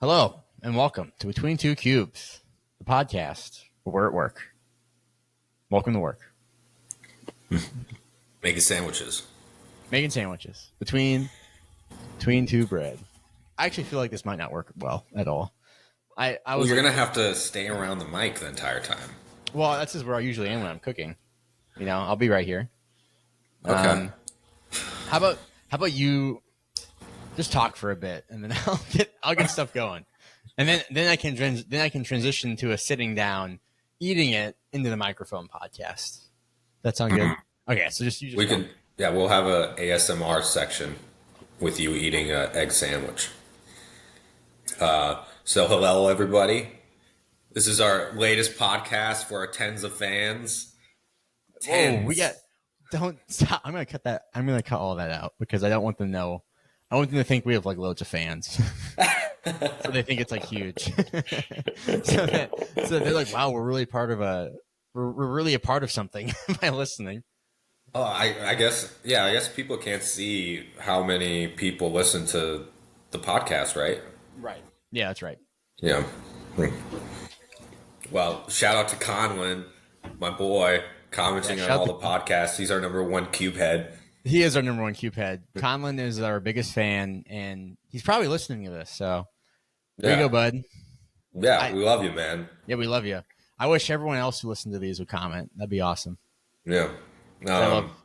Hello, and welcome to Between Two Cubes, the podcast where we're at work. Welcome to work. Making sandwiches. Making sandwiches. Between two bread. I actually feel like this might not work well at all. You're going to have to stay around the mic the entire time. Well, that's just where I usually am when I'm cooking. You know, I'll be right here. Okay. How about you just talk for a bit, and then I'll get stuff going, and then I can transition to a sitting down, eating it into the microphone podcast. That sound good? Okay, so we'll have a ASMR section with you eating an egg sandwich. So hello everybody. This is our latest podcast for our tens of fans. Whoa, don't stop. I'm gonna cut all that out because I don't want them to know. I want them to think we have like loads of fans. So they think it's like huge. so they're like, wow, we're really a part of something by listening. Oh, I guess people can't see how many people listen to the podcast, right? Right. Yeah, that's right. Yeah. Well, shout out to Conlon, my boy, commenting on all the podcasts. He's our number one cube head. He is our number one cube head. Conlon is our biggest fan, and he's probably listening to this. So there you go, bud. Yeah, we love you, man. Yeah, we love you. I wish everyone else who listened to these would comment. That'd be awesome. Yeah.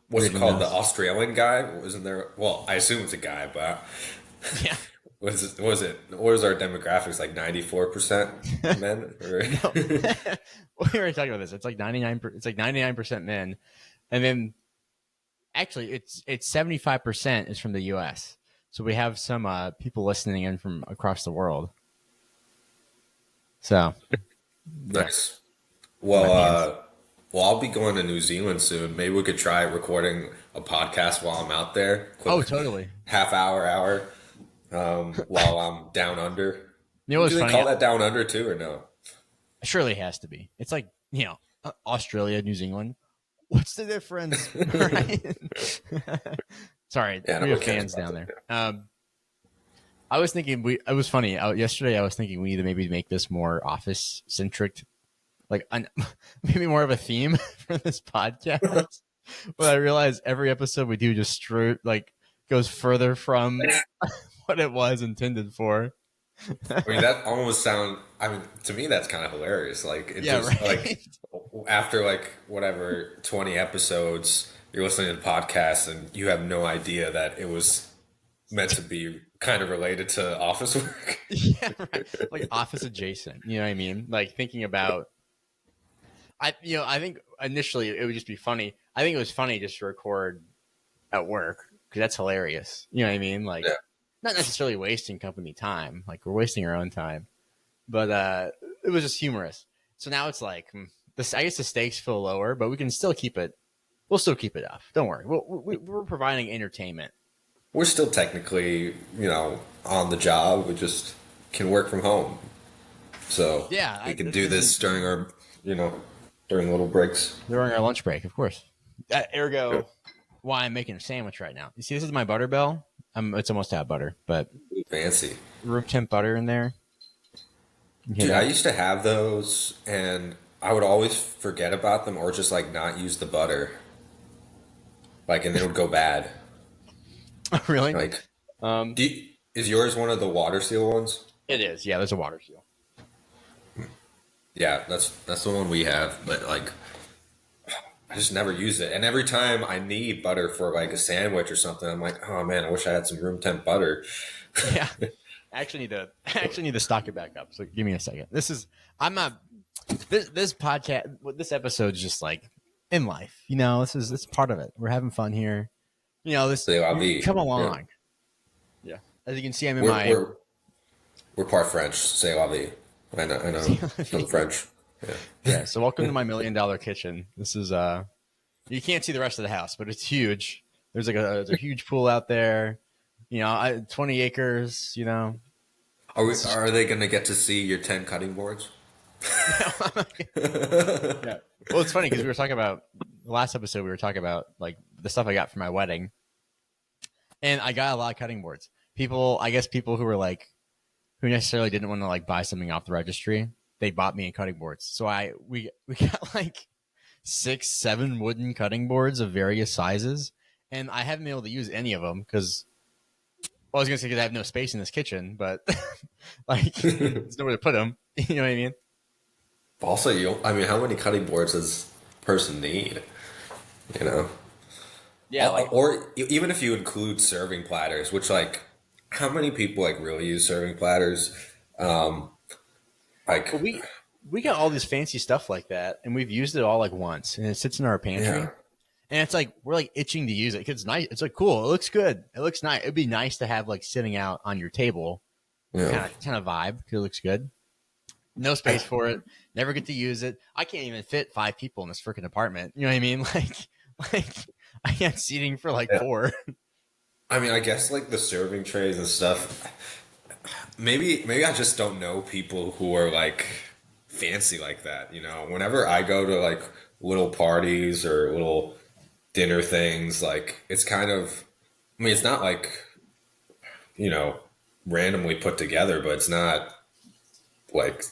What's it called? The Australian guy? Wasn't there? Well, I assume it's a guy, but yeah. What was our demographics, like 94% men? We already talked about this. It's like 99% men, and then actually it's 75% is from the U.S. So we have some people listening in from across the world. So nice. Well, I'll be going to New Zealand soon. Maybe we could try recording a podcast while I'm out there. Oh, totally. Half hour. While I'm down under. You know what's Do they funny? call that down under too, or no? Surely it has to be. It's like, Australia, New Zealand. What's the difference? Right? Sorry, we have fans down there. I was thinking it was funny. Yesterday I was thinking we need to maybe make this more office centric, like maybe more of a theme for this podcast. But I realized every episode we do just goes further from what it was intended for. I mean, that almost to me, that's kind of hilarious. Like, like after like whatever 20 episodes, you're listening to the podcast and you have no idea that it was meant to be kind of related to office work. Yeah, right. Like office adjacent. You know what I mean? Like thinking about, I think initially it would just be funny. I think it was funny just to record at work because that's hilarious. You know what I mean? Like, not necessarily wasting company time. Like we're wasting our own time, but it was just humorous. So now it's like this. I guess the stakes feel lower, but we can still keep it. We'll still keep it up. Don't worry. We're providing entertainment. We're still technically, on the job. We just can work from home. So we can do this during our, during little breaks. During our lunch break, of course. Ergo, why I'm making a sandwich right now. You see, this is my butter bell. It's almost out of butter, but fancy room temp butter in there. Dude, I used to have those, and I would always forget about them or just like not use the butter, like, and it would go bad. Really? Like, is yours one of the water seal ones? It is. Yeah, there's a water seal. Yeah, that's the one we have, but like, I just never use it. And every time I need butter for like a sandwich or something, I'm like, oh man, I wish I had some room temp butter. Yeah. I actually need to stock it back up. So give me a second. This podcast, this episode is just like in life, it's part of it. We're having fun here. Come along. Yeah. As you can see, I'm in we're part French. C'est la vie. I know. I'm French. Yeah. So welcome to my $1 million kitchen. This is you can't see the rest of the house, but it's huge. There's there's a huge pool out there. 20 acres. Are they going to get to see your 10 cutting boards? Yeah. Well, it's funny because we were talking about the last episode. We were talking about like the stuff I got for my wedding, and I got a lot of cutting boards. People who were like who necessarily didn't want to like buy something off the registry, they bought me a cutting boards. So we got like 6, 7 wooden cutting boards of various sizes, and I haven't been able to use any of them because, well, I was gonna say because I have no space in this kitchen, but like there's nowhere to put them. You know what I mean? Also, I mean, how many cutting boards does a person need? You know, Yeah, like or even if you include serving platters, which like, how many people like really use serving platters? Um, like, well, we got all this fancy stuff like that, and we've used it all like once, and it sits in our pantry. yeah, And it's like we're like itching to use it. It's nice. It's like cool. It looks good. It looks nice. It'd be nice to have like sitting out on your table, yeah. kind of vibe. It looks good. No space for it. Never get to use it. I can't even fit 5 people in this freaking apartment. You know what I mean? Like I have seating for like Yeah. 4. I mean, I guess like the serving trays and stuff. Maybe I just don't know people who are like fancy like that. You know, whenever I go to like little parties or little dinner things, like it's kind of. I mean, it's not like you know randomly put together, but it's not like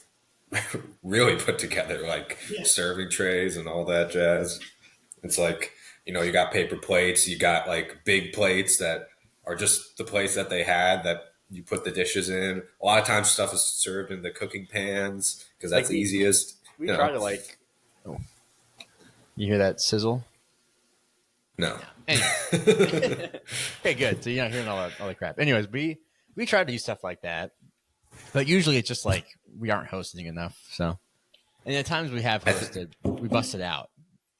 really put together, like serving trays and all that jazz. It's like, you got paper plates, you got like big plates that are just the plates that they had that you put the dishes in. A lot of times stuff is served in the cooking pans because Like that's easiest. we try to like. Oh, you hear that sizzle? No. Anyway. Okay, good. So you're not hearing all the crap. Anyways, we try to do stuff like that, but usually it's just like we aren't hosting enough. So, and the times we have hosted, we bust it out.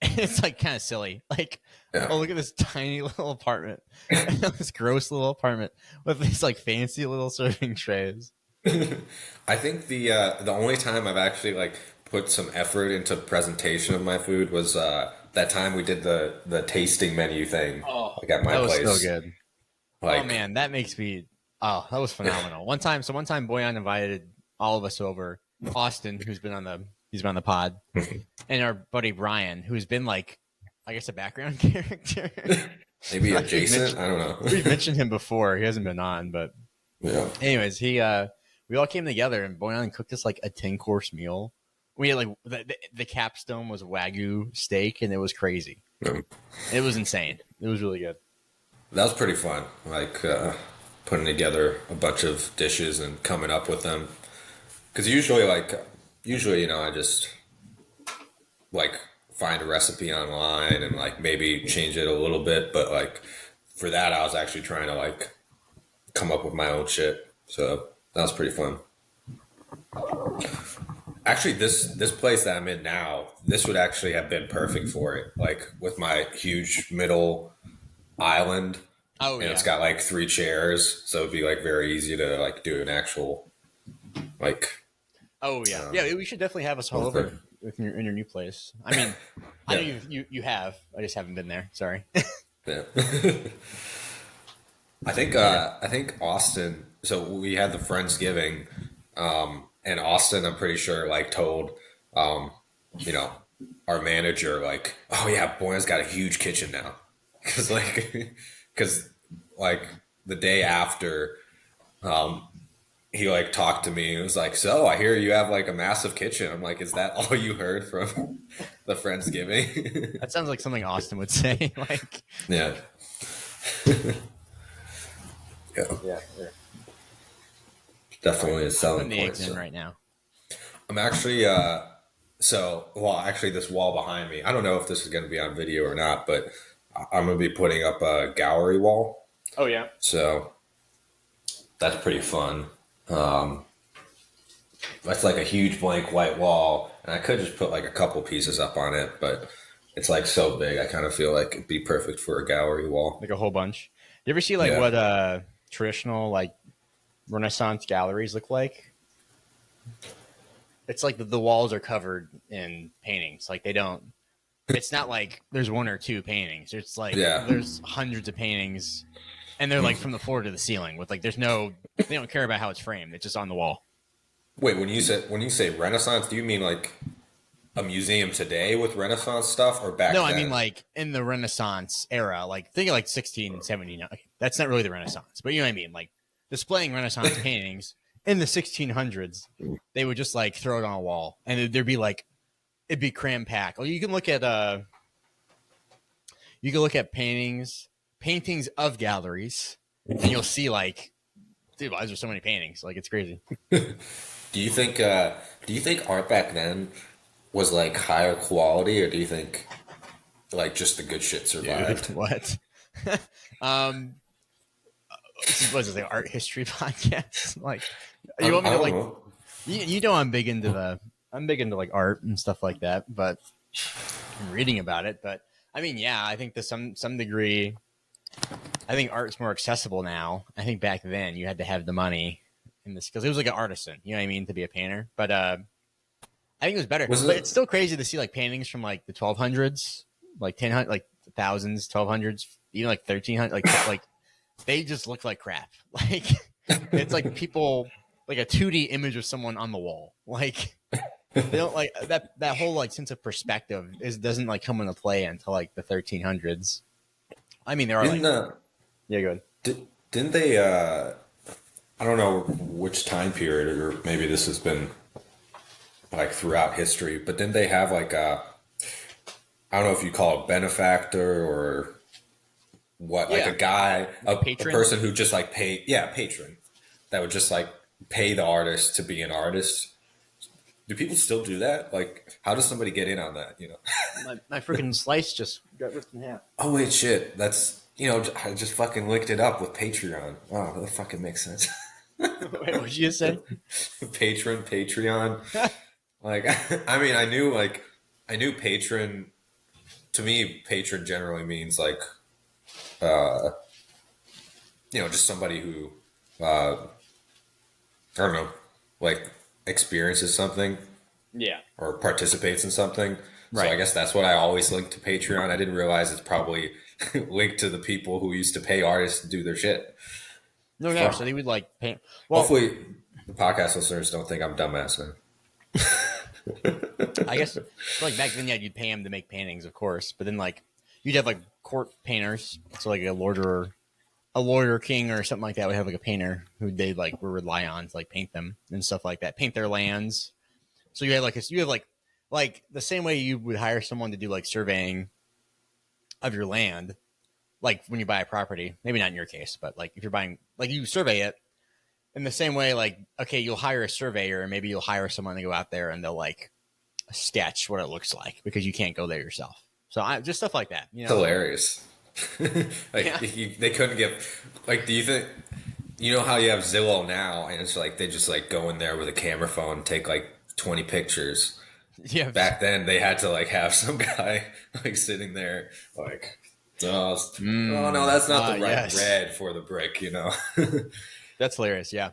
It's like kind of silly. Like, Yeah. oh, look at this tiny little apartment, this gross little apartment with these like fancy little serving trays. I think the only time I've actually like put some effort into presentation of my food was that time we did the tasting menu thing Oh, like at my that was so place. good. Oh Like man, that makes me. Oh, that was phenomenal. One time, Boyan invited all of us over. Austin, he's been on the pod, and our buddy Brian, who's been like, I guess, a background character. maybe Like, adjacent. I don't we've know. mentioned him before. He hasn't been on, but Yeah. anyways, we all came together and Boyan cooked us like a 10-course meal. We had like the capstone was Wagyu steak, and it was crazy. Yeah. It was insane. It was really good. That was pretty fun. Like putting together a bunch of dishes and coming up with them. Because usually, I just like find a recipe online and like maybe change it a little bit. But like for that, I was actually trying to like come up with my own shit. So that was pretty fun. Actually, this place that I'm in now, this would actually have been perfect for it. Like with my huge middle island, Oh and yeah. it's got like 3 chairs, so it'd be like very easy to like do an actual like. Oh yeah, yeah. We should definitely have us all over in your new place. I mean, I know Yeah. you have. I just haven't been there. Sorry. Yeah. I think Austin. So we had the Friendsgiving, and Austin, I'm pretty sure, like told, um, you know, our manager like, oh yeah, Boyan's got a huge kitchen now, because because like the day after, um, he like talked to me and was like, so I hear you have like a massive kitchen. I'm like, is that all you heard from the Friendsgiving? That sounds like something Austin would say. Like, Yeah. Yeah. yeah. Definitely a selling Putting the point. eggs in So right now. I'm actually actually this wall behind me. I don't know if this is going to be on video or not, but I'm going to be putting up a gallery wall. Oh yeah. So that's pretty fun. Um, that's like a huge blank white wall, and I could just put like a couple pieces up on it, but it's like so big. I kind of feel like it'd be perfect for a gallery wall. Like a whole bunch. You ever see like Yeah. what traditional like Renaissance galleries look like? It's like the walls are covered in paintings. Like they don't. It's not like there's 1 or 2 paintings. It's like Yeah. there's hundreds of paintings, and they're like from the floor to the ceiling. With like, there's no. They don't care about how it's framed. It's just on the wall. Wait, when you say Renaissance, do you mean like a museum today with Renaissance stuff, or back No, then? I mean like in the Renaissance era. Like think of like 1679. Okay, that's not really the Renaissance, but you know what I mean. Like displaying Renaissance paintings in the 1600s, they would just like throw it on a wall, and there'd be like it'd be cram packed. Or you can look at paintings of galleries, and you'll see like, dude, why is there so many paintings? Like, it's crazy. Do you think art back then was like higher quality, or do you think like just the good shit survived? Dude, what? Was it like art history podcast? Like, you want me to like? Know. You know, I'm big into like art and stuff like that, but I'm reading about it. But I mean, yeah, I think to some degree, I think art's more accessible now. I think back then you had to have the money in this because it was like an artisan. You know what I mean, to be a painter. But I think it was better. But it's still crazy to see like paintings from like the 1200s, like 1000, like thousands, 1200s, even like 1300, like they just look like crap. Like it's like people like a 2D image of someone on the wall. Like they don't like that whole like sense of perspective doesn't like come into play until like the 1300s. I mean, there are yeah, go ahead. Didn't they? I don't know which time period, or maybe this has been like throughout history, but didn't they have like I don't know if you call it benefactor or what, like a guy, a person who just like patron that would just like pay the artist to be an artist. Do people still do that? Like, how does somebody get in on that? You know, my freaking slice just got ripped in half. Oh wait, shit. That's, you know, I just fucking licked it up with Patreon. Oh, that fucking makes sense. Wait, what did you say? Patreon. Like, I mean, I knew patron. To me, patron generally means like, you know, just somebody who, I don't know, like experiences something, or participates in something. Right. So I guess that's what I always link to Patreon. I didn't realize it's probably linked to the people who used to pay artists to do their shit. No. So they would like pay. Well, hopefully, the podcast listeners don't think I'm dumbass. I guess like back then, yeah, you'd pay them to make paintings, of course, but then like you'd have like court painters, so like a lord or king or something like that would have like a painter who they like would rely on to like paint them and stuff like that, paint their lands. So you have like the same way you would hire someone to do like surveying of your land, like when you buy a property. Maybe not in your case, but like if you're buying, like you survey it in the same way. Like, okay, you'll hire a surveyor, and maybe you'll hire someone to go out there and they'll like sketch what it looks like because you can't go there yourself. So just stuff like that. You know? Hilarious. Like they couldn't get like. Do you think, you know how you have Zillow now, and it's like they just like go in there with a camera phone, and take like 20 pictures. Yeah. Back then they had to like have some guy like sitting there like, oh no, that's not the right red for the brick, you know. That's hilarious. Yeah.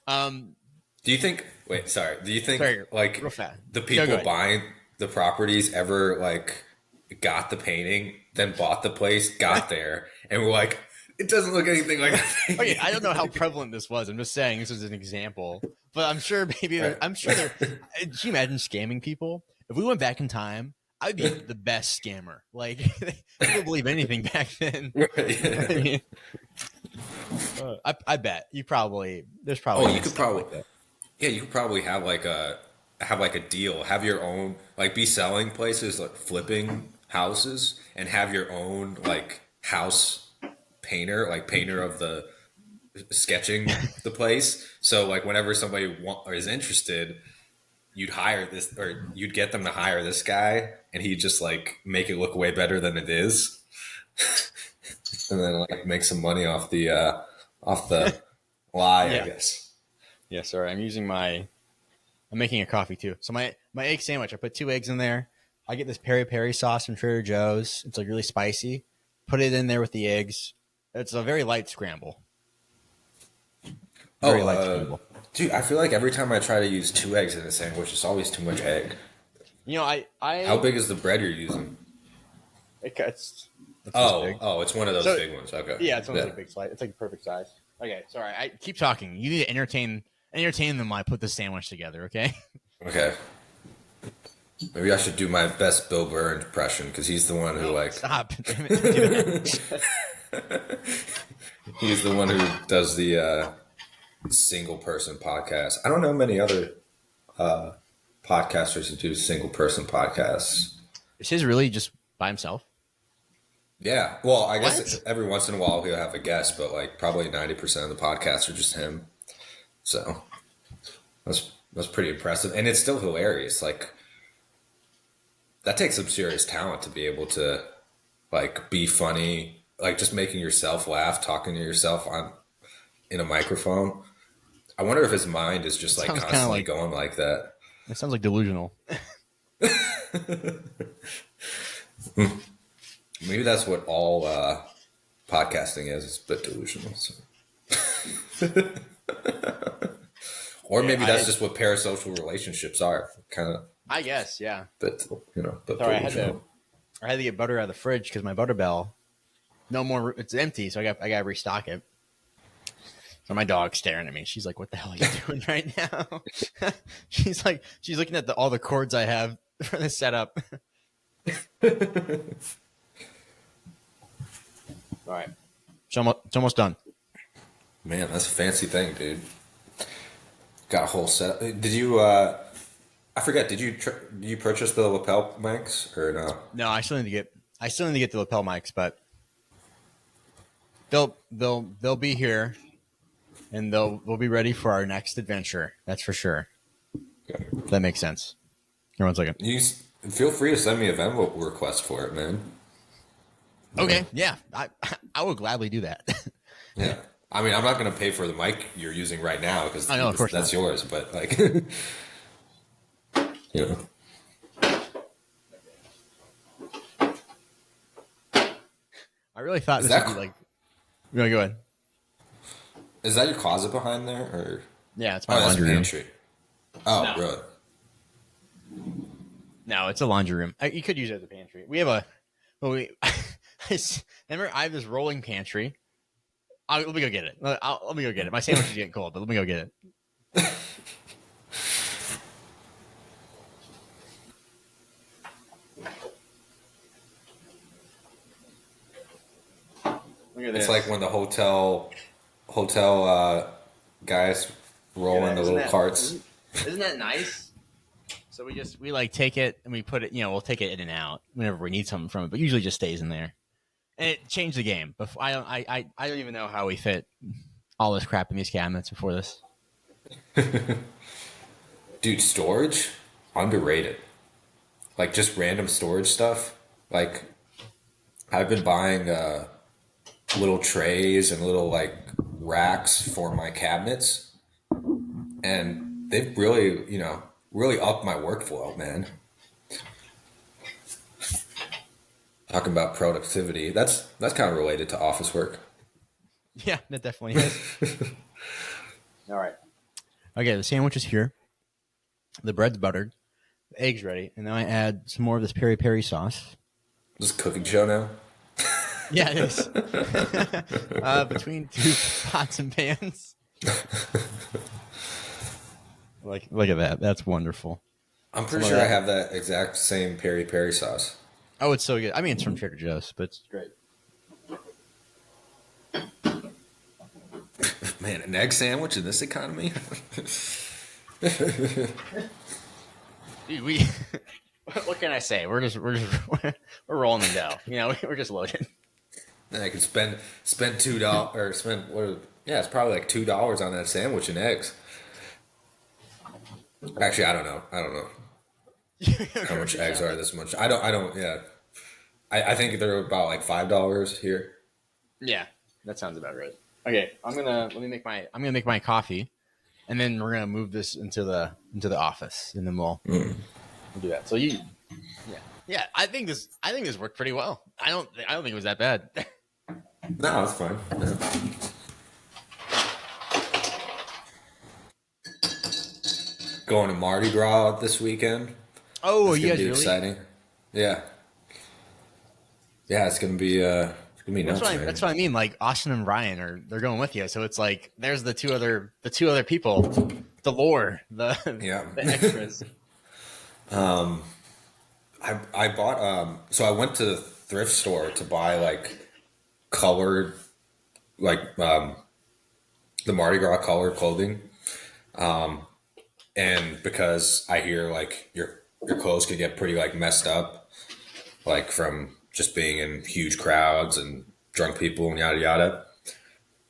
Do you think? Wait, sorry. Do you think like the people buying the properties ever like got the painting, then bought the place, got there, and were like, it doesn't look anything like that? Okay, I don't know how prevalent this was. I'm just saying this is an example, but I'm sure maybe I'm sure there. Can you imagine scamming people? If we went back in time, I'd be the best scammer. Like, they didn't believe anything back then. Right, yeah. I mean, I bet you probably there's probably. Oh, you could probably. Like yeah, you could probably have like a deal. Have your own, like, be selling places, like flipping houses, and have your own like house painter, like painter of the sketching the place. So like whenever somebody is interested, you'd hire this, or you'd get them to hire this guy, and he'd just like make it look way better than it is, and then like make some money off the lie, I guess. Yeah, sorry. I'm making a coffee too. So my egg sandwich, I put 2 eggs in there. I get this peri-peri sauce from Trader Joe's. It's like really spicy. Put it in there with the eggs. It's a very light scramble. Very light scramble. Dude, I feel like every time I try to use 2 eggs in a sandwich, it's always too much egg. You know, I how big is the bread you're using? It's it's one of those big ones. Okay. Yeah, it's one of those big slice. It's like a perfect size. Okay, sorry. I keep talking. You need to entertain them while I put this sandwich together, okay? Okay. Maybe I should do my best Bill Burr impression, because he's the one who stop. Damn it. He's the one who does the single person podcasts. I don't know many other podcasters who do single person podcasts. Is his really just by himself? Yeah. Well, I guess What? every once in a while he'll have a guest, but like probably 90% of the podcasts are just him. So that's pretty impressive. And it's still hilarious. Like that takes some serious talent to be able to like be funny, like just making yourself laugh, talking to yourself on in a microphone. I wonder if his mind is It just like sounds kind of constantly like going like that. it sounds like delusional. Maybe that's what all podcasting is. It's a bit delusional. So. Or maybe that's just what parasocial relationships are. Kind of. I guess, yeah. But but Sorry, delusional. I had to get butter out of the fridge because my butter bell, no more. It's empty, so I got to restock it. So my dog's staring at me. She's like, "What the hell are you doing right now?" she's looking at all the cords I have for the setup. All right, it's almost done. Man, that's a fancy thing, dude. Got a whole set. Did you? I forget. Did you purchase the lapel mics or no? No, I still need to get the lapel mics, but they'll be here, and we'll be ready for our next adventure. That's for sure. Okay. That makes sense. Here, 1 second. You feel free to send me a Venmo request for it, man. Okay, yeah, I will gladly do that. Yeah. I mean, I'm not going to pay for the mic you're using right now because I know, of course that's not. yours. But like, you know, I really thought is this would be like. No, go ahead. is that your closet behind there, or Yeah, it's my that's a laundry room. pantry? Oh, No. really? No, it's a laundry room. You could use it as a pantry. We have a. Well, remember, I have this rolling pantry. Let me go get it. Let me go get it. My sandwich is getting cold, but let me go get it. Look at this. It's like when the hotel guys roll in the little carts. Isn't that nice? So we like take it and we put it. We'll take it in and out whenever we need something from it, but usually just stays in there. And it changed the game. Before I don't even know how we fit all this crap in these cabinets before this. Dude, storage underrated. Like just random storage stuff. Like I've been buying little trays and little like racks for my cabinets, and they've really, really upped my workflow, man. Talking about productivity, that's kind of related to office work. Yeah, that definitely is. All right. Okay, the sandwich is here. The bread's buttered. The egg's ready. And then I add some more of this peri peri sauce. This is a cooking show now. Yeah, it is. Between two pots and pans. Look at that. That's wonderful. I'm pretty sure I have that exact same peri peri sauce. Oh, it's so good. I mean, it's from Trader Joe's, but it's great. Man, an egg sandwich in this economy? Dude, what can I say? We're we're rolling the dough. We're just loaded. And I could spend $2 or spend it's probably like $2 on that sandwich and eggs. Actually, I don't know how much eggs are this much. I don't. Yeah, I think they're about like $5 here. Yeah, that sounds about right. Okay, I'm gonna make my coffee, and then we're gonna move this into the office, and then we'll do that. So yeah. I think this worked pretty well. I don't think it was that bad. No, it's fine. Yeah. Going to Mardi Gras this weekend. Oh, it's you gonna guys be really? exciting. Yeah, it's gonna be nuts. That's what I mean. Like Austin and Ryan they're going with you, so it's like there's the two other people, the lore, the extras. I bought so I went to the thrift store to buy like colored like the Mardi Gras color clothing. And because I hear like your clothes could get pretty like messed up, like from just being in huge crowds and drunk people and yada yada.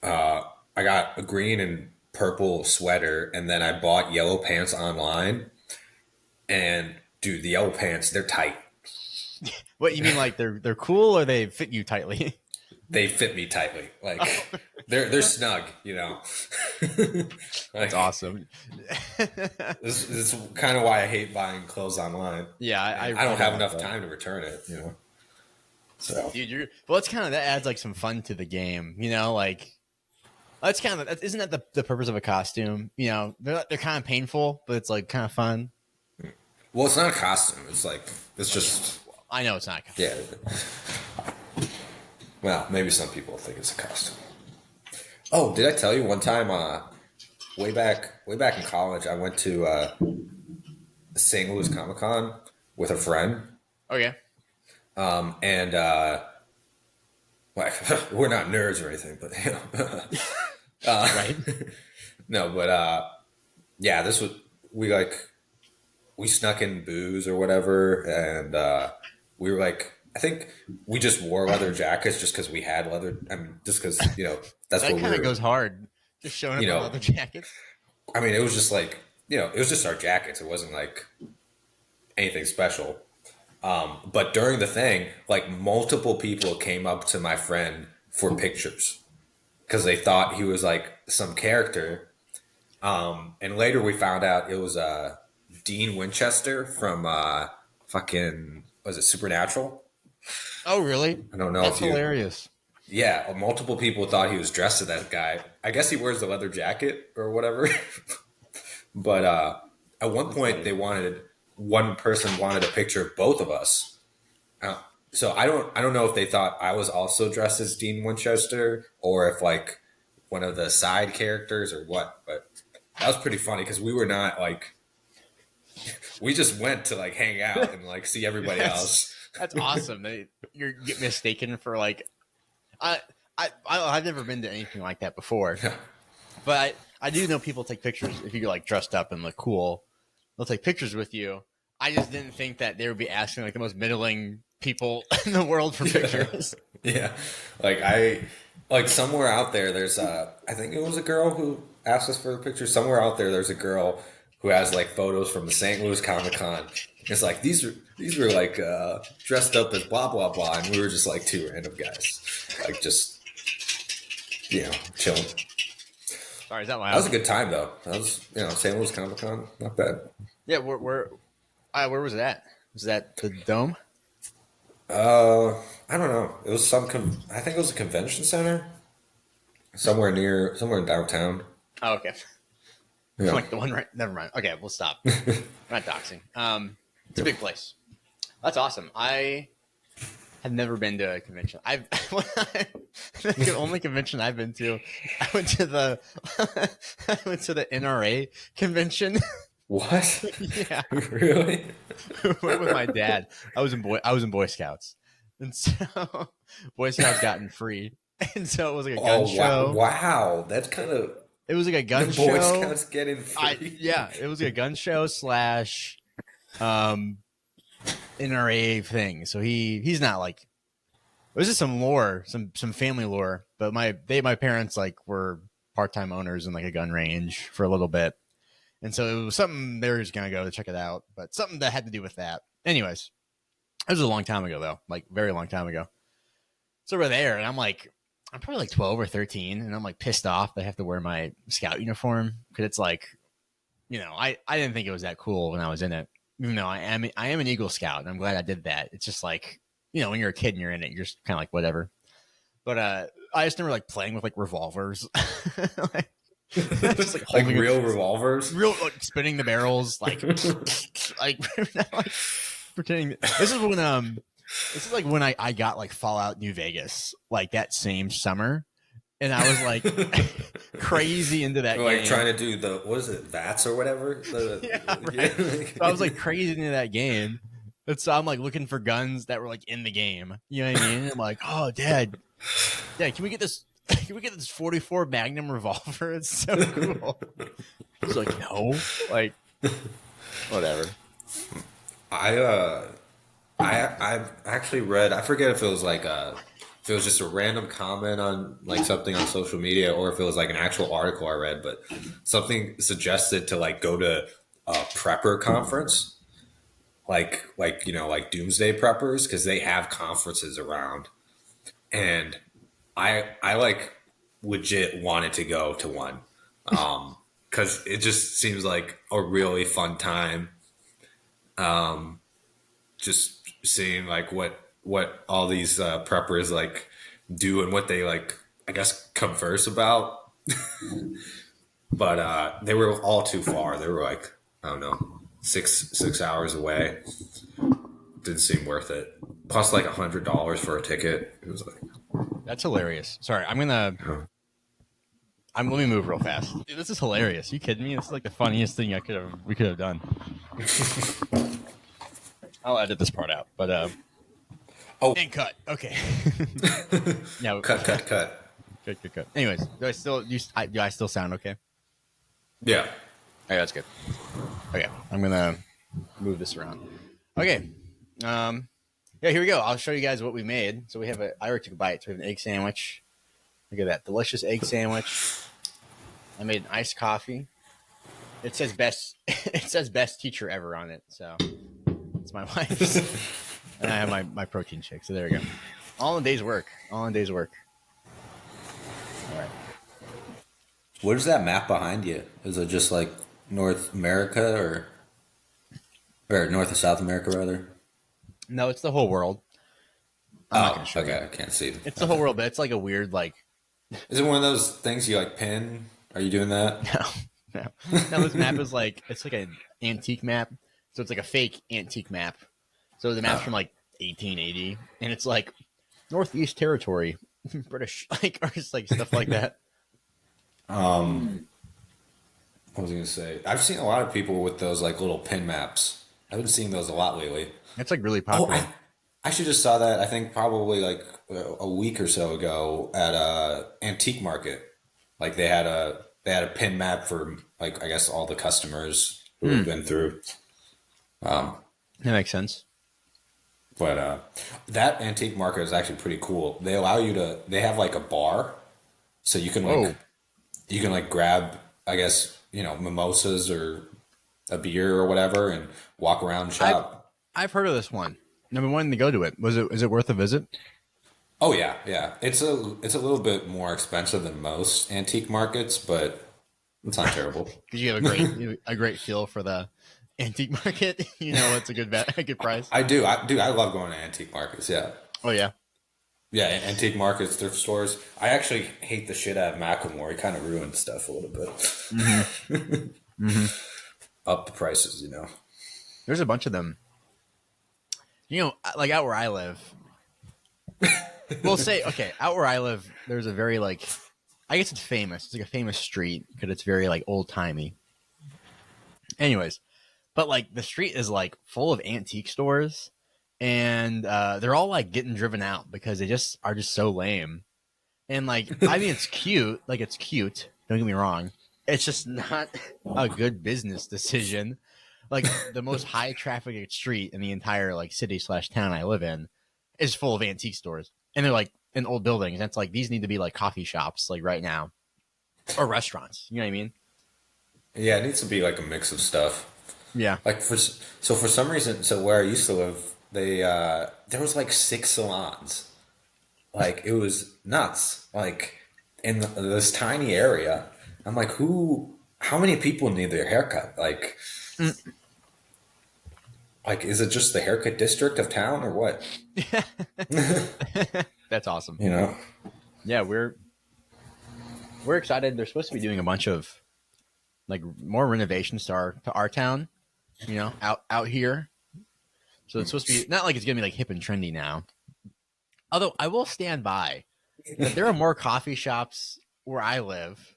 I got a green and purple sweater, and then I bought yellow pants online. And dude, the yellow pants, they're tight. What you mean, like they're cool or they fit you tightly? They fit me tightly. Like they're snug, you know. That's Like, awesome. this is kind of why I hate buying clothes online. Yeah, I don't have enough time to return it, you know. So, dude, well, it's kind of that adds like some fun to the game, you know. Like that's kind of isn't that the purpose of a costume? You know, they're kind of painful, but it's like kind of fun. well, it's not a costume. It's like it's just. I know it's not. Yeah. Well, maybe some people think it's a costume. Oh, did I tell you one time? Way back in college, I went to St. Louis Comic Con with a friend. Okay. And like, we're not nerds or anything, but you know, Right. no, but yeah, this was we snuck in booze or whatever, and we were like, I think we just wore leather jackets just because we had leather. I mean, just because you know that's That what kind we of were. goes hard. Just showing up You in know, leather jackets. I mean, it was just like it was just our jackets. It wasn't like anything special. But during the thing, like multiple people came up to my friend for pictures because they thought he was like some character. And later we found out it was Dean Winchester from fucking was it Supernatural? Oh, really? I don't know That's if you. hilarious. Yeah, multiple people thought he was dressed as that guy. I guess he wears the leather jacket or whatever. But at one That's point, funny. they wanted one person wanted a picture of both of us. Uh, so I don't know if they thought I was also dressed as Dean Winchester or if like one of the side characters or what. But that was pretty funny because we were not like we just went to like hang out and like see everybody else. That's awesome. You're get mistaken for like I I've never been to anything like that before, but I do know people take pictures if you're like dressed up and look cool. They'll take pictures with you. I just didn't think that they would be asking like the most middling people in the world for pictures. Yeah, like somewhere out there, there's I think it was a girl who asked us for a picture. Somewhere out there, there's a girl who has like photos from the St. Louis Comic Con. It's like these were like dressed up as blah blah blah, and we were just like two random guys, like just chilling. Sorry, is that loud? That was a good time though. That was St. Louis Comic Con, not bad. Yeah, where was it at? Was that the Dome? I don't know. It was I think it was a convention center somewhere in downtown. Oh, okay. Yeah. Like the one right. Never mind. Okay, we'll stop. We're not doxing. It's a big place. That's awesome. I have never been to a convention. The only convention I've been to, I went to the NRA convention. What? Yeah, Really? went with my dad. I was in Boy Scouts, and so Boy Scouts gotten free, and so it was like a gun show. Wow, that's kind of It was like a gun the show. Boy Scouts getting free. Yeah, it was like a gun show / NRA thing. So he's not like it was just some lore, some family lore. But my parents like were part-time owners in like a gun range for a little bit. And so it was something they were just gonna go to check it out, but something that had to do with that. Anyways, it was a long time ago though, like very long time ago. So we're there, and I'm probably like 12 or 13, and I'm like pissed off that I have to wear my scout uniform because it's like, I didn't think it was that cool when I was in it. Even though I am an Eagle Scout, and I'm glad I did that. It's just like, when you're a kid and you're in it, you're just kind of like whatever. But I just remember like playing with like revolvers. Just like real revolvers, like spinning the barrels, like pretending. This is like when I got like Fallout New Vegas like that same summer, and I was like crazy into that like game. trying to do what is it, VATS or whatever. Right. So I was like crazy into that game, and so I'm like looking for guns that were like in the game. You know what I mean? And I'm like, oh, Dad, can we get this? can we get this 44 Magnum revolver? It's so cool. He's like, no, like, whatever. I actually read, I forget if it was like if it was just a random comment on like something on social media or if it was like an actual article I read, but something suggested to like go to a prepper conference, like like doomsday preppers, because they have conferences around, and I like legit wanted to go to one, because it just seems like a really fun time, just seeing like what all these preppers like do and what they like, I guess, converse about. But they were all too far. They were like, I don't know, 6 hours away. Didn't seem worth it. Plus like $100 for a ticket. It was like, that's hilarious. Sorry, let me move real fast. Dude, this is hilarious. Are you kidding me? This is like the funniest thing we could have done. I'll edit this part out, but and cut. Okay. Yeah, cut. Good. Anyways, do I still sound okay? Yeah. Okay, that's good. Okay, I'm gonna move this around. Okay. Yeah, here we go. I'll show you guys what we made. So we have I already took a bite. So we have an egg sandwich. Look at that delicious egg sandwich. I made an iced coffee. It says best. It says best teacher ever on it. So it's my wife's. And I have my protein shake. So there we go. All in a day's work. All right. What is that map behind you? Is it just like North America or North and South America rather? No, it's the whole world. I'm not gonna show you. I can't see it. It's the whole world, but it's like a weird like. Is it one of those things you like pin? Are you doing that? No. This map is like it's like an antique map, so it's like a fake antique map. So the map's from like 1880, and it's like Northeast Territory, British, like or just like stuff like that. What was I gonna say? I've seen a lot of people with those like little pin maps. I've been seeing those a lot lately. It's like really popular. I actually just saw that. I think probably like a week or so ago at a antique market. Like they had a pin map for like I guess all the customers who have been through. That makes sense. But that antique market is actually pretty cool. They allow you to. They have like a bar, so you can like grab, I guess, mimosas or a beer or whatever, and walk around and shop. I've heard of this one. I've been wanting to go to it. Is it worth a visit? Oh yeah. It's a little bit more expensive than most antique markets, but it's not terrible. Because you have a great feel for the antique market. It's a good price. I do. I love going to antique markets. Yeah. Oh yeah. Yeah, antique markets, thrift stores. I actually hate the shit out of Macklemore. He kind of ruined stuff a little bit. Mm-hmm. Up the prices, There's a bunch of them. Like out where I live. We'll say, okay, out where I live, there's a very I guess it's famous. It's like a famous street because it's very like old timey. Anyways, but like the street is like full of antique stores. And they're all like getting driven out because they just are just so lame. And like, I mean, it's cute. Like, it's cute. Don't get me wrong. It's just not a good business decision. Like, the most high traffic street in the entire like city/town I live in is full of antique stores, and they're like in old buildings. And it's like these need to be like coffee shops, like right now, or restaurants. You know what I mean? Yeah, it needs to be like a mix of stuff. Yeah. Like for some reason, where I used to live. There was like 6 salons. Like it was nuts. Like in this tiny area, I'm like, how many people need their haircut? Like is it just the haircut district of town or what? That's awesome. Yeah, we're excited. They're supposed to be doing a bunch of like more renovations to our town, out here. So it's supposed to be not like it's gonna be like hip and trendy now. Although I will stand by that there are more coffee shops where I live.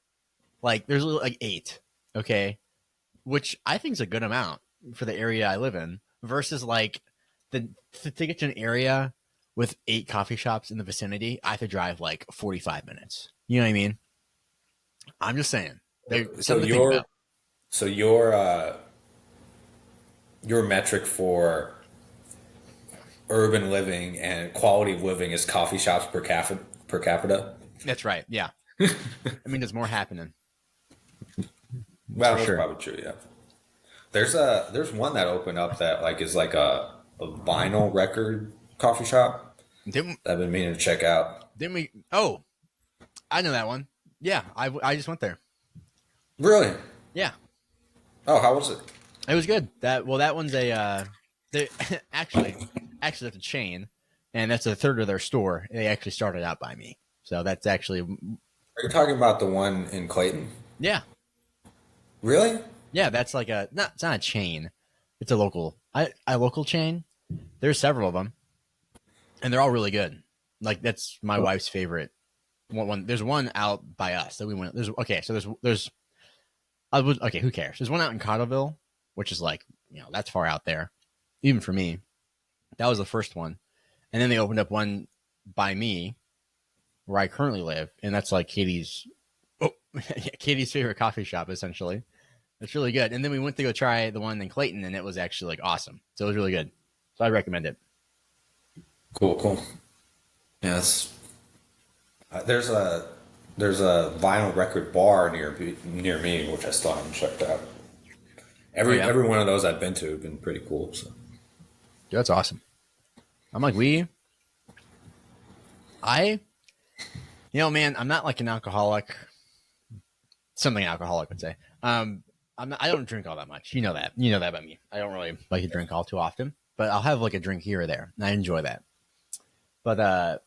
Like there's like 8, okay, which I think is a good amount for the area I live in. Versus like to get to an area with 8 coffee shops in the vicinity, I have to drive like 45 minutes. You know what I mean? I'm just saying. There's So something to think about. so your metric for urban living and quality of living is coffee shops per capita. That's right. Yeah. I mean, there's more happening. That's Well, for that's sure. probably true. Yeah. There's one that opened up that like is like a vinyl record coffee shop Didn't that I've been meaning to check out. didn't we? Oh, I know that one. Yeah, I just went there. Really? Yeah, Oh, how was it? it was good. That one's a they actually that's a chain, and that's a third of their store. They actually started out by me, so that's actually Are you talking about the one in Clayton? yeah. Really? Yeah, that's like it's not a chain. It's a local chain. There's several of them, and they're all really good. Like that's my wife's favorite. There's one out by us that we went. There's okay. Who cares? There's one out in Cottleville, which is like that's far out there, even for me. That was the first one, and then they opened up one by me where I currently live, and that's like Katie's. Oh, Katie's favorite coffee shop essentially. It's really good. And then we went to go try the one in Clayton, and it was actually like awesome. So it was really good. So I recommend it. Cool, cool. Yes. There's a vinyl record bar near me, which I still haven't checked out. Every one of those I've been to have been pretty cool. So. Dude, that's awesome. I'm like, man, I'm not like an alcoholic. Something an alcoholic would say. I don't drink all that much. You know that. You know that about me. I don't really like to drink all too often, but I'll have like a drink here or there, and I enjoy that. But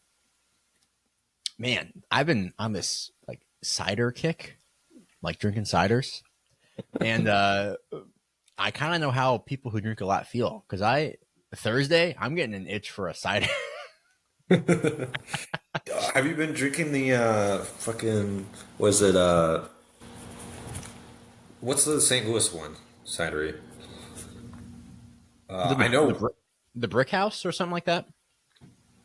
man, I've been on this like cider kick, like drinking ciders, and I kind of know how people who drink a lot feel because Thursday I'm getting an itch for a cider. Have you been drinking the fucking was it what's the St. Louis one cidery? I know The Brick House or something like that.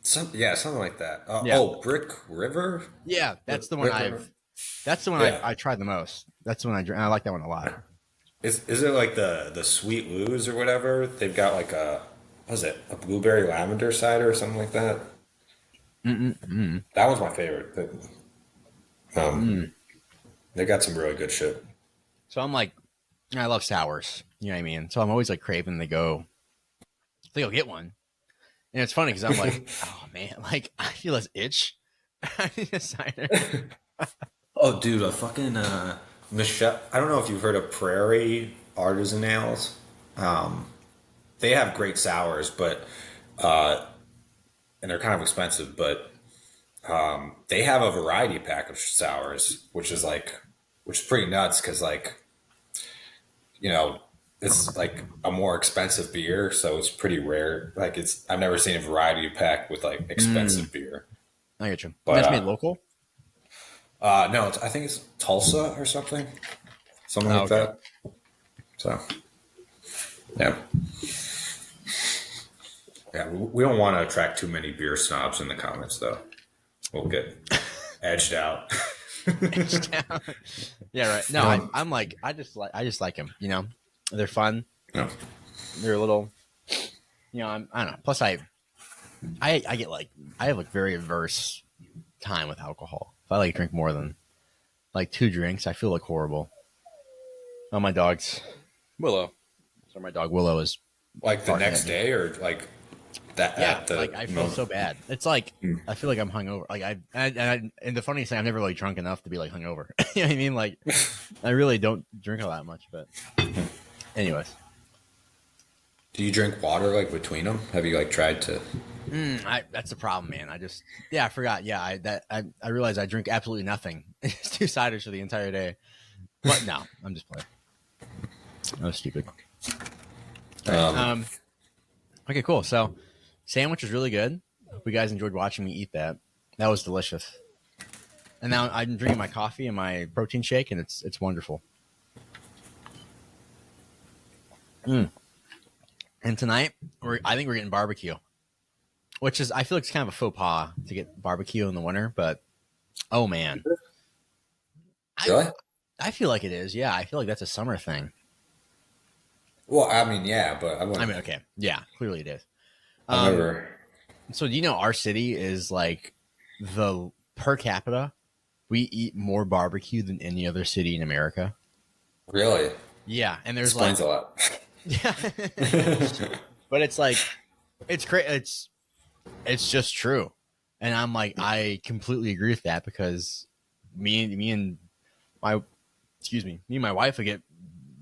something like that. Yeah, Brick River. yeah, that's the one Brick River. That's the one Yeah. I tried the most. That's the one I drink. I like that one a lot. Is it like the Sweet Lou's or whatever? They've got like what is it, a blueberry lavender cider or something like that? That was my favorite. They got some really good shit. So I'm like, I love sours. You know what I mean? So I'm always like craving to go get one. And it's funny because I'm like, oh man, like I feel this itch. I need a cider. Oh, dude, a fucking Michelle. I don't know if you've heard of Prairie Artisan Ales. They have great sours, but and they're kind of expensive, but they have a variety pack of sours, which is pretty nuts because it's like a more expensive beer, so it's pretty rare. Like I've never seen a variety pack with like expensive beer. I get you. But That's made local. no, I think it's Tulsa or something like Okay. that. So yeah, yeah. We don't want to attract too many beer snobs in the comments, though. We'll get edged out. Yeah, right. No, I'm like, I just like them. They're fun. No. They're a little. I don't know. Plus, I get like I have like very averse time with alcohol. If I like drink more than like 2 drinks, I feel like horrible. Oh, my dog's Willow. So my dog Willow is Like the next day, or like that. yeah. Like I feel so bad. It's like I feel like I'm hungover. Like and the funniest thing, I'm never really drunk enough to be like hungover. You know what I mean? Like I really don't drink all that much. But anyways, Do you drink water like between them? Have you like tried to? that's the problem, man. I forgot. Yeah, I realized I drink absolutely nothing. It's 2 ciders for the entire day. But no, I'm just playing. That was stupid. All right, okay, cool. So, sandwich was really good. Hope you guys enjoyed watching me eat that. That was delicious. And now I'm drinking my coffee and my protein shake, and it's wonderful. And tonight, I think we're getting barbecue, which is I feel like it's kind of a faux pas to get barbecue in the winter, but oh man, Really? I feel like it is. Yeah, I feel like that's a summer thing. Well, I mean, yeah, but I mean, okay, yeah, clearly it is. I've never. So do you know our city is like the per capita we eat more barbecue than any other city in America. Really? Yeah, and there's Explains like a lot. yeah, but it's like it's great. It's just true, and I'm like I completely agree with that because me and my me and my wife would get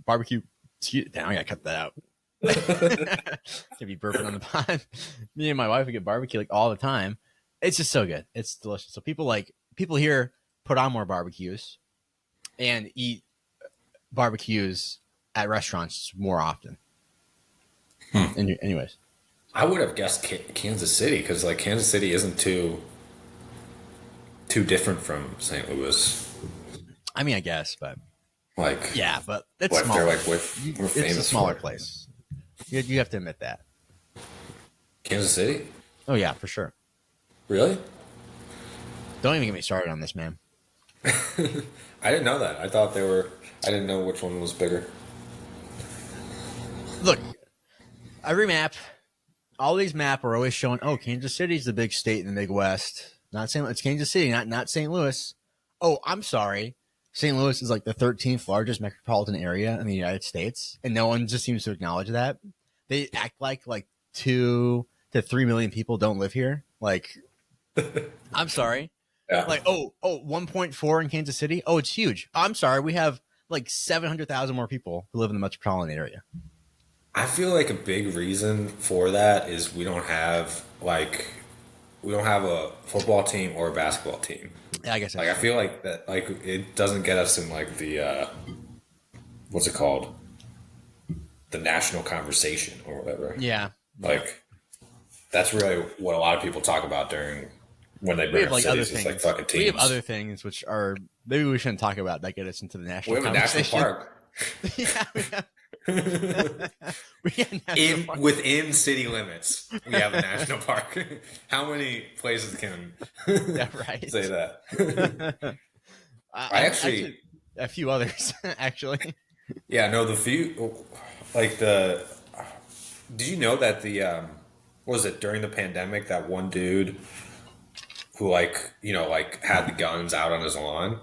barbecue. Damn, I gotta cut that out. To be burping on the pod. Me and my wife would get barbecue like all the time. It's just so good. It's delicious. So people here put on more barbecues and eat barbecues at restaurants more often. Anyways, I would have guessed Kansas City because like Kansas City isn't too different from St. Louis. I mean, I guess, but Like, yeah, but it's what smaller. they're like, we're It's a famous smaller for. place. You have to admit that. Kansas City? Oh yeah, for sure. Really? Don't even get me started on this, man. I didn't know that. I thought they were. I didn't know which one was bigger. Look, every map, all these map are always showing. Oh, Kansas City's the big state in the Midwest. Not St. It's Kansas City, not St. Louis. Oh, I'm sorry. St. Louis is like the 13th largest metropolitan area in the United States, and no one just seems to acknowledge that. They act like 2 to 3 million people don't live here. Like, I'm sorry. Yeah. Like, 1.4 in Kansas City. Oh, it's huge. I'm sorry. We have like 700,000 more people who live in the metropolitan area. I feel like a big reason for that is we don't have a football team or a basketball team. Yeah, I guess. Like I feel like that like it doesn't get us in like the what's it called? The national conversation or whatever. Yeah. Like that's really what a lot of people talk about during when they bring up Like other cities. things. It's like fucking teams. We have other things which are maybe we shouldn't talk about that get us into the national. We have a national park. Yeah, we have. We have national park. Within city limits, we have a national park. How many places can say that? I actually a few others actually. Yeah, no, the few like the. Did you know that the what was it during the pandemic that one dude who like had the guns out on his lawn?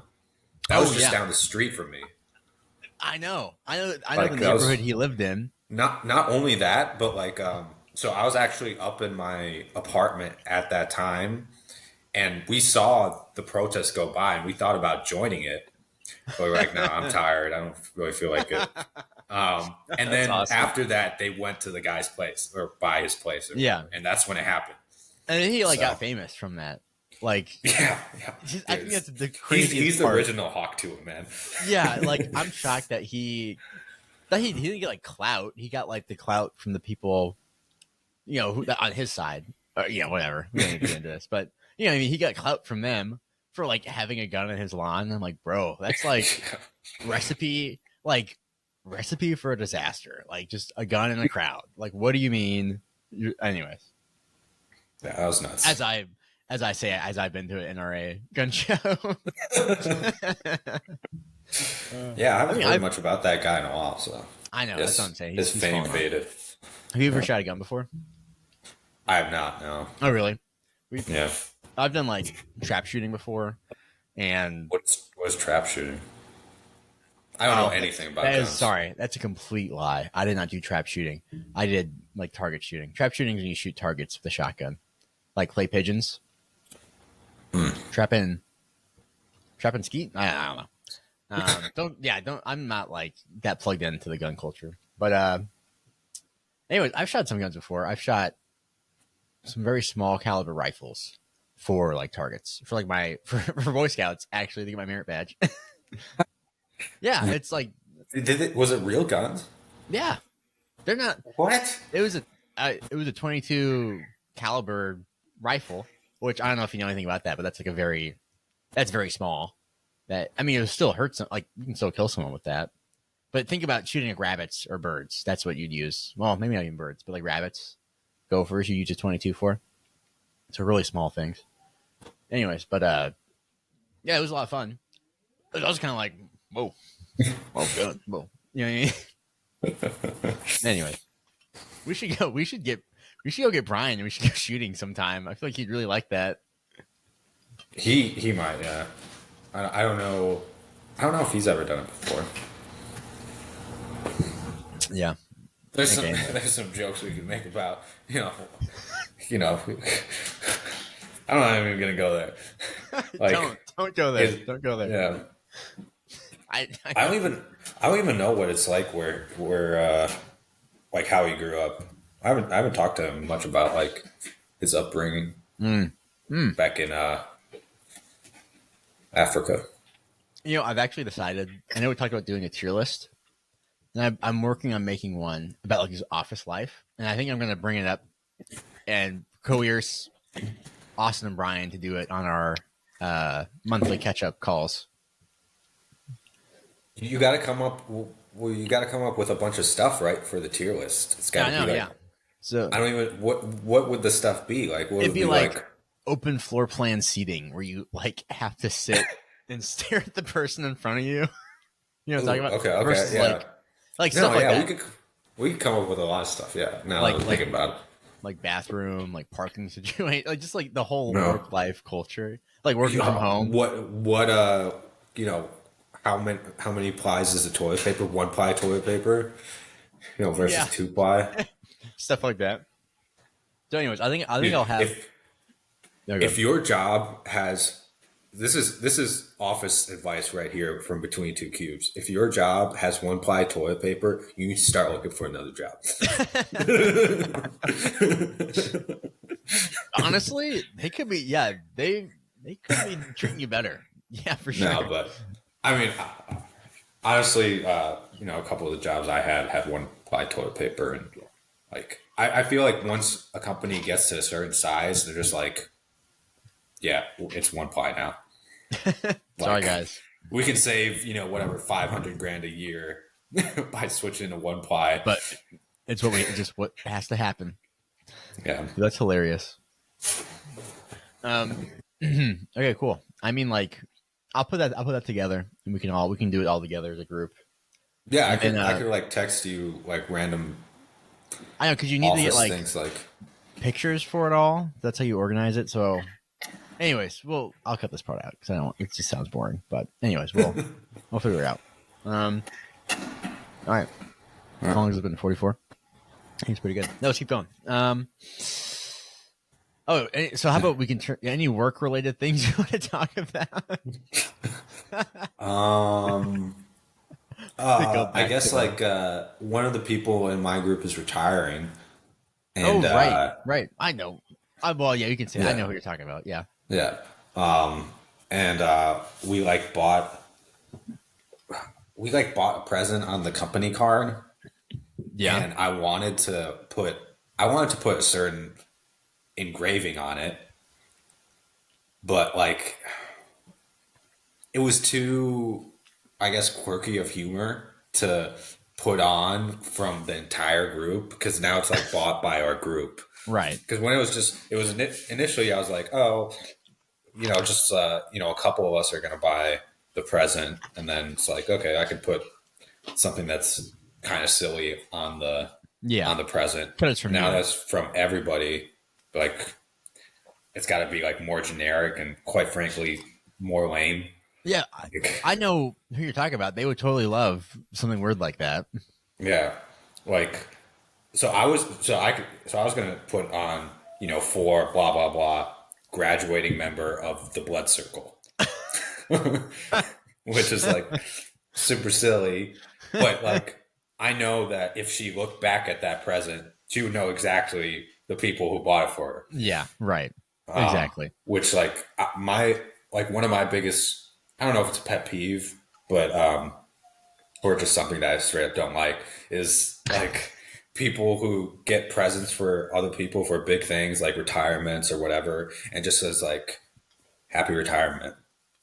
That was just down the street from me. I know like, the neighborhood he lived in. Not only that, but like so I was actually up in my apartment at that time and we saw the protest go by and we thought about joining it. But we were like, no, I'm tired. I don't really feel like it. And then after that, they went to the guy's place or by his place. And that's when it happened. And then he got famous from that. Like, yeah. I think that's the craziest He's part. The original Hawk to him, man. Yeah, like I'm shocked that he didn't get like clout. He got like the clout from the people, who on his side. Whatever. We don't need to get into this, but I mean, he got clout from them for like having a gun in his lawn. I'm like, bro, that's like recipe for a disaster. Like just a gun in a crowd. Like, what do you mean? Anyways, yeah, that was nuts. As I've been to an NRA gun show. Yeah, I haven't heard much about that guy in a while. So I know that's what I'm saying. His fame faded. Have you ever shot a gun before? I have not. No. Oh, really? Yeah. I've done like trap shooting before, and what's trap shooting? I don't know anything about guns. Sorry, that's a complete lie. I did not do trap shooting. I did like target shooting. Trap shooting is when you shoot targets with a shotgun, like clay pigeons. Trapping skeet. I don't know. I'm not like that plugged into the gun culture. But anyways, I've shot some guns before. I've shot some very small caliber rifles for like targets for like for Boy Scouts actually to get my merit badge. Yeah, it's like was it real guns? Yeah, they're not. What? It was a 22 caliber rifle, which I don't know if you know anything about that, but that's like that's very small. That I mean, it still hurts. Like you can still kill someone with that. But think about shooting at rabbits or birds. That's what you'd use. Well, maybe not even birds, but like rabbits, gophers. You use a 22 for. So really small things. Anyways, but yeah, it was a lot of fun. I was kind of like, whoa, well, good, whoa. You know what I mean? Anyways, we should go get Brian and we should go shooting sometime. I feel like he'd really like that. He might, yeah. I don't know. I don't know if he's ever done it before. Yeah. There's some jokes we could make about, I'm not even gonna go there. Like, don't go there. Don't go there. Yeah. I don't even know what it's like where like how he grew up. I haven't talked to him much about like his upbringing back in Africa. I've actually decided. I know we talked about doing a tier list, and I'm working on making one about like his office life, and I think I'm going to bring it up and coerce Austin and Brian to do it on our monthly catch-up calls. You got to come up. Well, you got to come up with a bunch of stuff, right, for the tier list. It's got to be like. Yeah. So I don't even. What would the stuff be like? What it'd be like open floor plan seating, where you like have to sit and stare at the person in front of you. You know what I'm talking about? Okay. Versus yeah. Like stuff like that. We could come up with a lot of stuff. Yeah. Now that I'm thinking about it. Like bathroom, like parking situation, like just like the whole work life culture, like working from home. How many plies is the toilet paper? 1 ply toilet paper, versus 2 ply. Stuff like that. So, anyways, I think I'll have. If your job has, this is office advice right here from Between Two Cubes. If your job has 1 ply toilet paper, you need to start looking for another job. Honestly, they could be. Yeah, they could be treating you better. Yeah, for sure. No, but I mean, honestly, a couple of the jobs I had 1 ply toilet paper, and like I feel like once a company gets to a certain size, they're just like, yeah, it's 1 ply now. Sorry, guys. We can save, whatever, $500,000 a year by switching to 1 ply. But it's what has to happen. Yeah, that's hilarious. Okay, cool. I mean, like, I'll put that together, and we can do it all together as a group. Yeah, I could like text you like random. I know, because you need to get like things like pictures for it all. That's how you organize it. So, anyways, I'll cut this part out because I don't. It just sounds boring. But anyways, we'll figure it out. All right. How long has it been? 44. I think it's pretty good. No, let's keep going. So how about we can turn any work related things you want to talk about? I guess like one of the people in my group is retiring. And, right. I know. Well, yeah, you can say I know who you're talking about. Yeah. Yeah. And we bought a present on the company card. Yeah. And I wanted to put a certain engraving on it, but like it was too, I guess, quirky of humor to put on from the entire group, because now it's like bought by our group, right? Because when it was initially I was like, oh, a couple of us are gonna buy the present, and then it's like, okay, I could put something that's kind of silly on the present. But it's from now that's from everybody. Like, it's got to be like more generic and, quite frankly, more lame. Yeah, I know who you're talking about. They would totally love something weird like that. Yeah, like I was gonna put on for blah blah blah graduating member of the Blood Circle, which is like super silly, but like I know that if she looked back at that present, she would know exactly the people who bought it for her. Yeah, right. Exactly. Which like one of my biggest, I don't know if it's a pet peeve, but or just something that I straight up don't like, is like people who get presents for other people for big things like retirements or whatever, and just says like happy retirement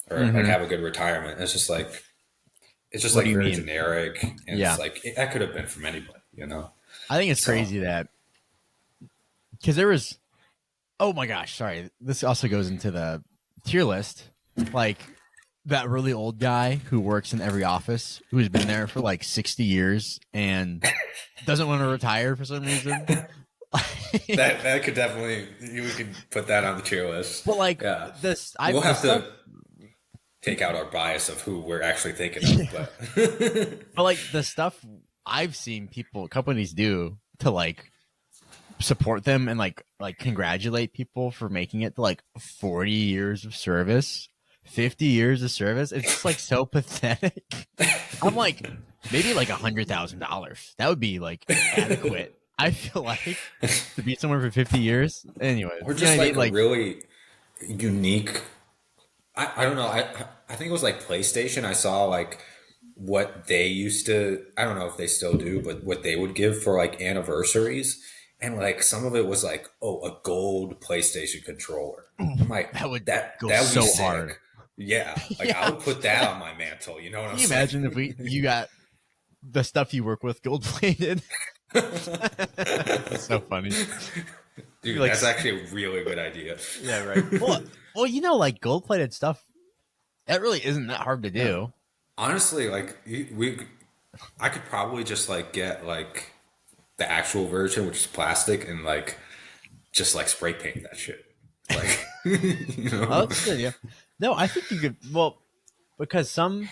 or like have a good retirement. It's just like very generic, and it's like that could have been from anybody, I think it's crazy that, because there was, oh my gosh, sorry, this also goes into the tier list. Like, that really old guy who works in every office, who's been there for like 60 years and doesn't want to retire for some reason. that could definitely, we could put that on the tier list. But like Yeah, this, we'll have to take out our bias of who we're actually thinking of. But like the stuff I've seen companies do to like support them and like congratulate people for making it to like 40 years of service, 50 years of service. It's just like so pathetic. I'm like, maybe like $100,000. That would be like adequate. I feel like to be somewhere for 50 years. Anyway, or just like a really unique. I don't know. I think it was like PlayStation. I saw like what they used to. I don't know if they still do, but what they would give for like anniversaries. And like some of it was like, oh, a gold PlayStation controller. I'm like, that would go so hard. Yeah, like I would put that on my mantle. You know what I'm saying? Imagine if you got the stuff you work with gold plated. That's so funny, dude. Like, that's actually a really good idea. Yeah, right. Well, you know, like gold plated stuff, that really isn't that hard to do. Yeah. Honestly, like I could probably just like get like the actual version, which is plastic, and like just like spray paint that shit. Like, you know? Oh, that's good. Yeah. No, I think you could. Well, because some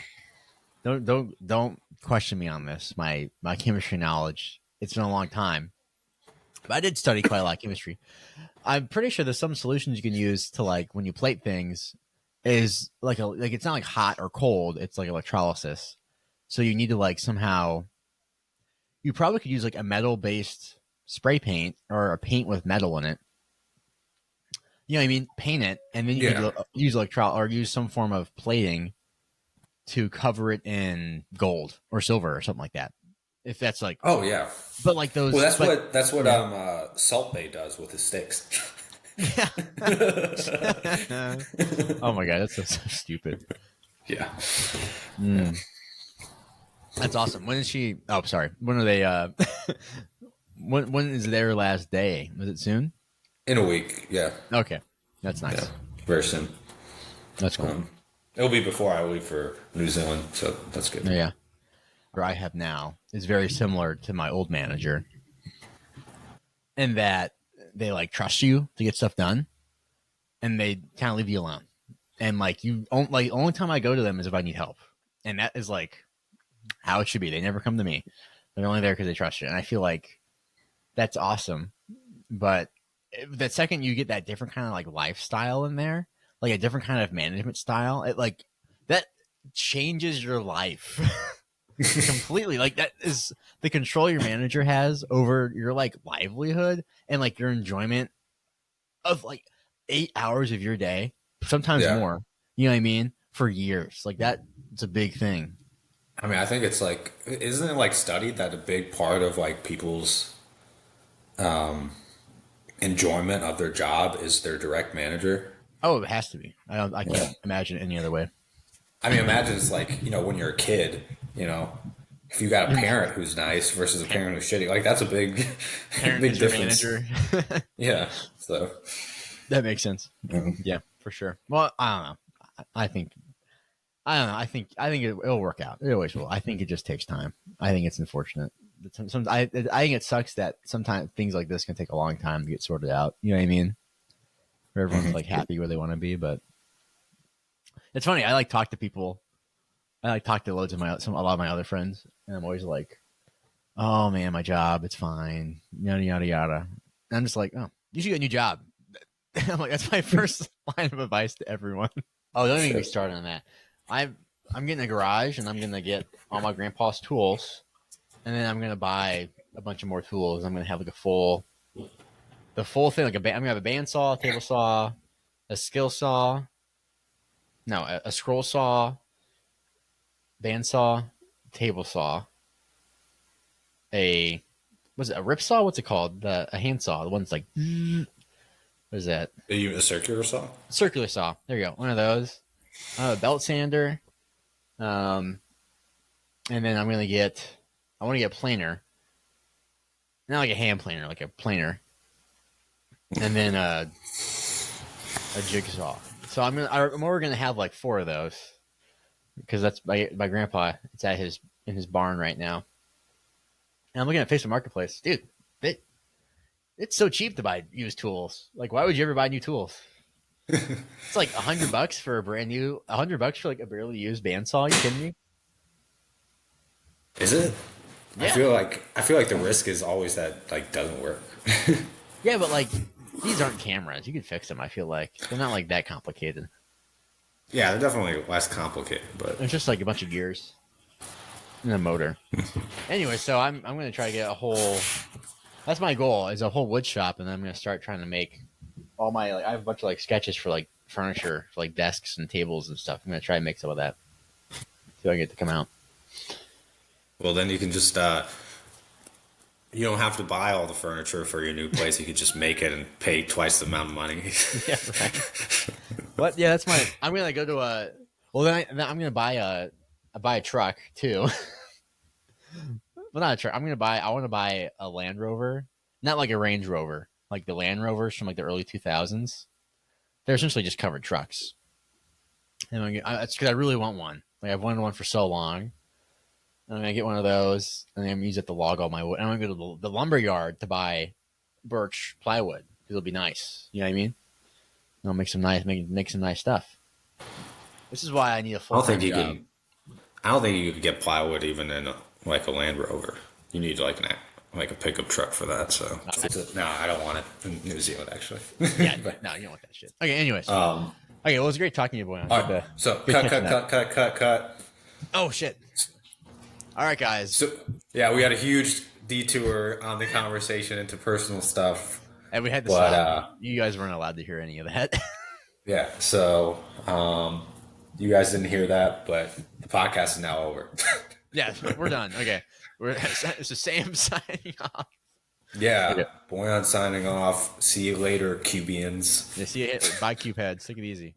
don't question me on this. My chemistry knowledge. It's been a long time, but I did study quite a lot of chemistry. I'm pretty sure there's some solutions you can use to like when you plate things is like it's not like hot or cold. It's like electrolysis. So you need to like somehow. You probably could use like a metal based spray paint or a paint with metal in it. You know what I mean? Paint it, and then you could use or use some form of plating to cover it in gold or silver or something like that. If that's like, oh yeah, but like those. Well, that's what Salt Bay does with his sticks. Yeah. Oh my god, that's so stupid. Yeah. Mm. That's awesome. When is she? Oh, sorry. When are they? When is their last day? Was it soon? In a week. Yeah. Okay, that's nice. Yeah. Very soon. That's cool. It'll be before I leave for New Zealand, so that's good. Yeah. What I have now is very similar to my old manager, in that they like trust you to get stuff done, and they kind of leave you alone. And like only time I go to them is if I need help, and that is like how it should be. They never come to me. They're only there because they trust you, and I feel like that's awesome. But the second you get that different kind of like lifestyle in there, like a different kind of management style, it like that changes your life completely. Like that is the control your manager has over your like livelihood and like your enjoyment of like 8 hours of your day, sometimes more. You know what I mean? For years, like that. It's a big thing. I mean, I think it's like, isn't it like studied that a big part of like people's enjoyment of their job is their direct manager? Oh, it has to be. I can't imagine it any other way. I mean, imagine it's like, you know, when you're a kid, you know, if you got a parent who's nice versus a parent who's shitty, like that's a big, big difference. Yeah, so that makes sense. Mm-hmm. Yeah, for sure. Well, I don't know. I think it'll work out. It always will. I think it just takes time. I think it's unfortunate. I think it sucks that sometimes things like this can take a long time to get sorted out. You know what I mean? Where everyone's like happy where they want to be, but it's funny. I like talk to people. I like talk to loads of a lot of my other friends, and I'm always like, "Oh man, my job, it's fine." Yada yada yada. And I'm just like, "Oh, you should get a new job." I'm like, that's my first line of advice to everyone. Oh, don't even get me started on that. I'm getting a garage, and I'm gonna get all my grandpa's tools, and then I'm gonna buy a bunch of more tools. I'm gonna have like the full thing. Like I'm gonna have a bandsaw, a table saw, a skill saw. No, a scroll saw, bandsaw, table saw, a rip saw? What's it called? A hand saw. The one's like, what is that? Are you a circular saw? Circular saw. There you go. One of those. A belt sander. And then I want to get a planer. Not like a hand planer, like a planer. And then a jigsaw. So I'm only gonna have like 4 of those. because that's my grandpa. It's at in his barn right now. And I'm looking at Facebook Marketplace, dude. It's so cheap to buy used tools. Like, why would you ever buy new tools? It's like $100 for a brand new, $100 for like a barely used bandsaw. Are you kidding me? Is it? Yeah. I feel like the risk is always that like doesn't work. Yeah, but like these aren't cameras. You can fix them. I feel like they're not like that complicated. Yeah, they're definitely less complicated, but It's just like a bunch of gears and a motor. Anyway, so I'm gonna try to get a whole. That's my goal is a whole wood shop, and then I'm gonna start trying to make all my. Like, I have a bunch of like sketches for like furniture, for like desks and tables and stuff. I'm gonna try and make some of that. See if I can get to come out. well, then you can just you don't have to buy all the furniture for your new place. You could just make it and pay twice the amount of money. Yeah, right. What? Yeah, that's my. I'm gonna go to a. Well, then I'm gonna buy a truck too. Well, not a truck. I want to buy a Land Rover, not like a Range Rover, like the Land Rovers from like the early 2000s. They're essentially just covered trucks. And it's because I really want one. Like I've wanted one for so long. And I'm gonna get one of those, and then I'm gonna use it to log all my wood. And I'm gonna go to the lumber yard to buy birch plywood because it'll be nice. You know what I mean? And I'll make some nice stuff. This is why I need a full time job. I don't think you could get plywood even in like a Land Rover. You need like a pickup truck for that. So no, I don't want it in New Zealand actually. Yeah, but no, you don't want that shit. Okay, anyways. Okay, well, it was great talking to you, boy. All right, so cut. Oh shit! All right, guys. So yeah, we had a huge detour on the conversation into personal stuff, and we had to stop. You guys weren't allowed to hear any of that. Yeah, so you guys didn't hear that, but the podcast is now over. Yeah, we're done. Okay, it's the Sam signing off. Yeah, okay. Boyan signing off. See you later, Cubians. Yeah, see you. Bye, Cubeheads. Take it easy.